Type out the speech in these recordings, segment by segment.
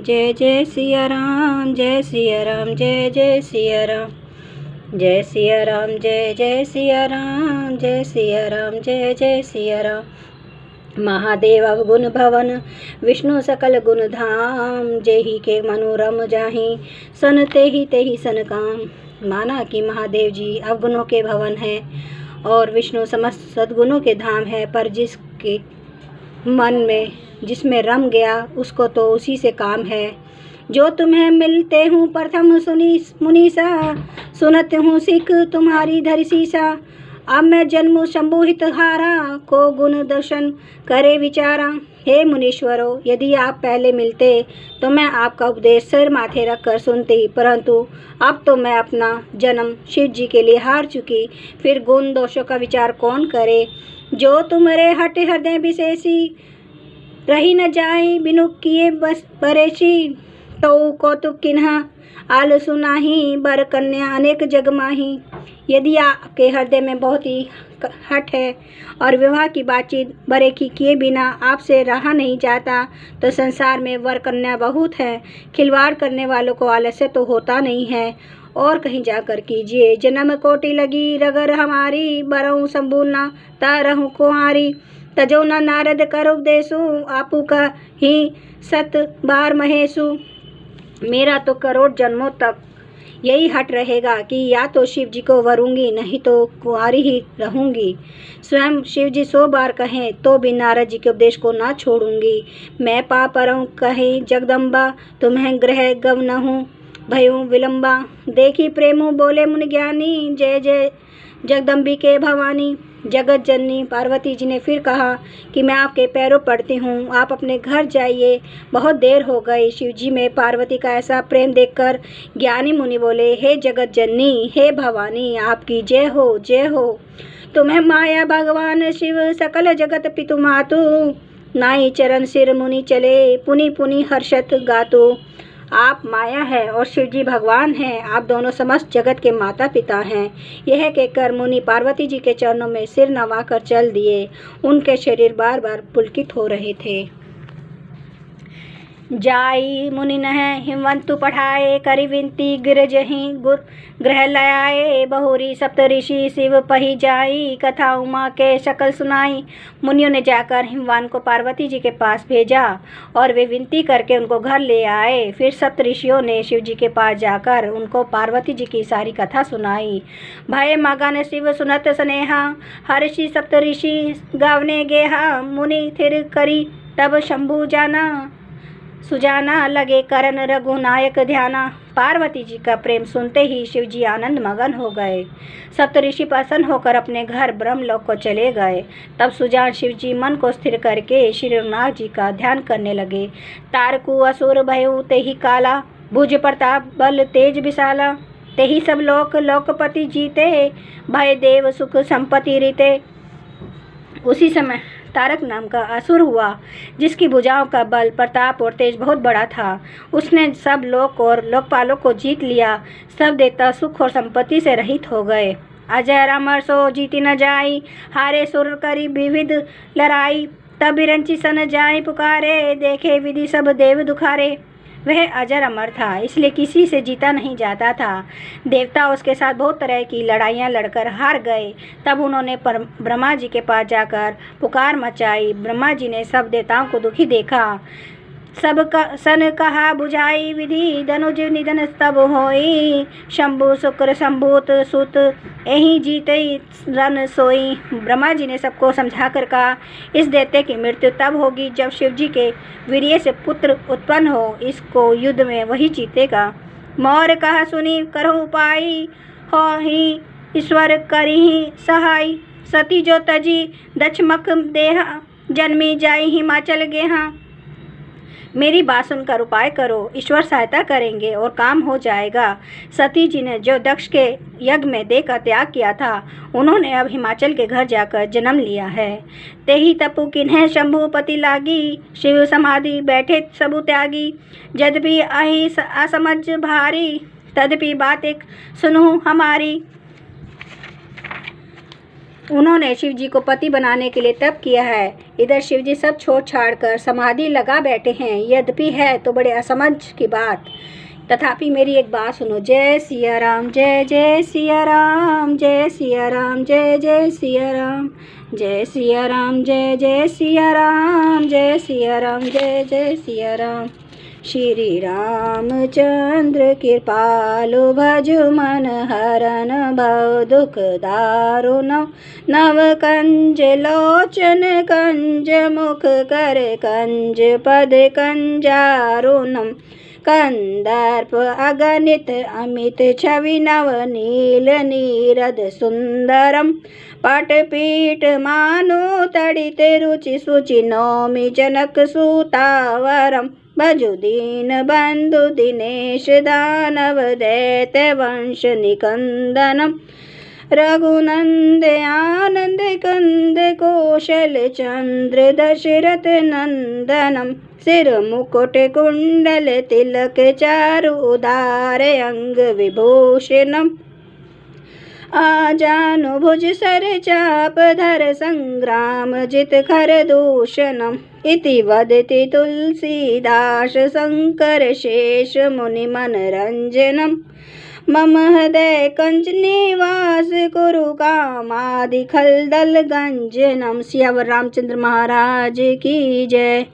जय जय सिया राम, जय सिया राम, जय जय सिया राम, जय सिया राम, जय जय सिया राम, जय सिया राम, जय जय सिया राम। महादेव अवगुण भवन, विष्णु सकल गुण धाम, जेहि के मनोरम जाहि, सन तेहि सन काम। माना कि महादेव जी अवगुणों के भवन है और विष्णु समस्त सद्गुणों के धाम है, पर जिसके मन में जिसमें रम गया उसको तो उसी से काम है। जो तुम्हें मिलते हूँ प्रथम सुनी मुनीसा, सुनत हूँ सिख तुम्हारी धरि सीसा। अब मैं जन्म शंभु हितहारा, को गुण दर्शन करे विचारा। हे मुनीश्वरों, यदि आप पहले मिलते तो मैं आपका उपदेश सिर माथे रख कर सुनती, परंतु अब तो मैं अपना जन्म शिव जी के लिए हार चुकी, फिर गुण दोषों का विचार कौन करे। जो तुम्हारे हट हृदय विशेषी, रही न जाए बिनु किए बस परेशी। तो कौतुक किन्हा आल सुनाही, बर कन्या अनेक जग माही। यदि आपके हृदय में बहुत ही हट है और विवाह की बातचीत बरेखी किए बिना आपसे रहा नहीं जाता, तो संसार में वर कन्या बहुत है। खिलवाड़ करने वालों को आलस्य तो होता नहीं है। और कहीं जाकर कीजिए, जन्म कोटि लगी रगर हमारी, बरहूँ संबूलना ता रहूँ कुंवारी। तजो न नारद कर उपदेसु, आपू का ही सत बार महेशु। मेरा तो करोड़ जन्मों तक यही हट रहेगा कि या तो शिव जी को वरूंगी, नहीं तो कुंवारी ही रहूंगी। स्वयं शिव जी 100 बार कहें तो भी नारद जी के उपदेश को ना छोड़ूंगी। मैं पापरऊँ कहे जगदम्बा, तुम्हें ग्रह गव न हूँ भयूँ विलम्बा। देखी प्रेमु बोले मुनि ज्ञानी, जय जय जगदम्बिके भवानी। जगत जननी पार्वती जी ने फिर कहा कि मैं आपके पैरों पड़ती हूँ, आप अपने घर जाइए, बहुत देर हो गई। शिव जी में पार्वती का ऐसा प्रेम देखकर ज्ञानी मुनि बोले, हे जगत जननी, हे भवानी, आपकी जय हो, जय हो। तुम्हें माया भगवान शिव सकल जगत पितु मातु, नाई चरण सिर मुनि चले, पुनि पुनि हर्षत गातु। आप माया है और शिव जी भगवान हैं, आप दोनों समस्त जगत के माता पिता हैं। यह कहकर मुनि पार्वती जी के चरणों में सिर नवाकर चल दिए। उनके शरीर बार बार पुलकित हो रहे थे। जाई मुनि नह हिमवंतु पढ़ाए, करी विनती गिरजहि ग्रह लयाए। बहुरी सप्तऋषि शिव पही जाई, कथा उमा के शकल सुनाई। मुनियों ने जाकर हिमवान को पार्वती जी के पास भेजा और वे विनती करके उनको घर ले आए। फिर सप्तऋषियों ने शिव जी के पास जाकर उनको पार्वती जी की सारी कथा सुनाई। भय मगन शिव सुनत स्नेहा, हर्षि सप्तऋषि गावने गेहा। मुनि थिर करी तब शंभु जाना, सुजाना लगे करन रघुनायक ध्याना। पार्वती जी का प्रेम सुनते ही शिव जी आनंद मगन हो गए। सप्तऋषि प्रसन्न होकर अपने घर ब्रह्मलोक को चले गए। तब सुजान शिव जी मन को स्थिर करके श्री रघुनाथ जी का ध्यान करने लगे। तारकु असुर भयउ तेहि काला, भुज प्रताप बल तेज विशाला। तेहि सब लोक लोकपति जीते, भय देव सुख संपत्ति रीते। उसी समय तारक नाम का असुर हुआ, जिसकी भुजाओं का बल, प्रताप और तेज बहुत बड़ा था। उसने सब लोक और लोकपालों को जीत लिया। सब देवता सुख और संपत्ति से रहित हो गए। अजय अमर सो जीती न जाई, हारे सुर करी विविध लड़ाई। तब बिरंची सन जाई पुकारे, देखे विधि सब देव दुखारे। वह अजर अमर था, इसलिए किसी से जीता नहीं जाता था। देवता उसके साथ बहुत तरह की लड़ाइयाँ लड़कर हार गए। तब उन्होंने ब्रह्मा जी के पास जाकर पुकार मचाई। ब्रह्मा जी ने सब देवताओं को दुखी देखा। सब का सन कहा बुझाई विधि, धनुज निधन तब होई। शंभु शुक्र संभूत सुत, यही जीते रन सोई। ब्रह्मा जी ने सबको समझा कर कहा, इस दैत्य की मृत्यु तब होगी जब शिव जी के वीर्य से पुत्र उत्पन्न हो। इसको युद्ध में वही जीतेगा। मौर्य कहा सुनी करो उपाय, हो ही ईश्वर करी सहाय। सती जो तजी दक्षमक देहा, जन्मी जाई हिमाचल गेहा। मेरी बात सुनकर उपाय करो, ईश्वर सहायता करेंगे और काम हो जाएगा। सती जी ने जो दक्ष के यज्ञ में देह का त्याग किया था, उन्होंने अब हिमाचल के घर जाकर जन्म लिया है। तेहि तपु किन्हें शंभुपति लागी, शिव समाधि बैठे सबु त्यागी। यद्यपि अहि असमझ भारी, तदपि बात एक सुनो हमारी। उन्होंने शिव जी को पति बनाने के लिए तप किया है। इधर शिव जी सब छोड़ छाड़ कर समाधि लगा बैठे हैं। यद्यपि है तो बड़े असमझ की बात, तथापि मेरी एक बात सुनो। जय सिया राम, जय जय सिया राम, जय सिया राम, जय जय सिया राम, जय सिया राम, जय जय सिया राम, जय सिया राम, जय जय सिया राम। श्री रामचंद्र कृपालु भजु मन हरन भव दुख दारुण नव कंज लोचन कंज मुख कर कंज पद कंजारुणम कंदर्प अगणित अमित छवि नव नील नीरद सुंदरम पटपीठ मानु तड़ित रुचि सुचि नौमि जनक सुतावरम भजु दीन बंधु दिनेश दानव दैत्य वंश निकंदनम रघुनंद आनंद कंद कौशल चंद्र दशरथ नंदनम सिर मुकुट कुंडल तिलक चारु उदार अंग विभूषणम आजानु भुज सर चाप धर संग्राम जित खर दूषणम इति वदति तुलसीदास शंकर शेष मुनि मनरंजनम मम हृदय कंज निवास कुरु कामादि खलदल गंजनम। सियावर रामचंद्र महाराज की जय।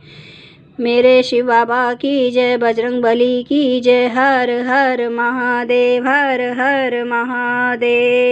मेरे शिव बाबा की जय। बजरंग बली की जय। हर हर महादेव, हर हर महादेव।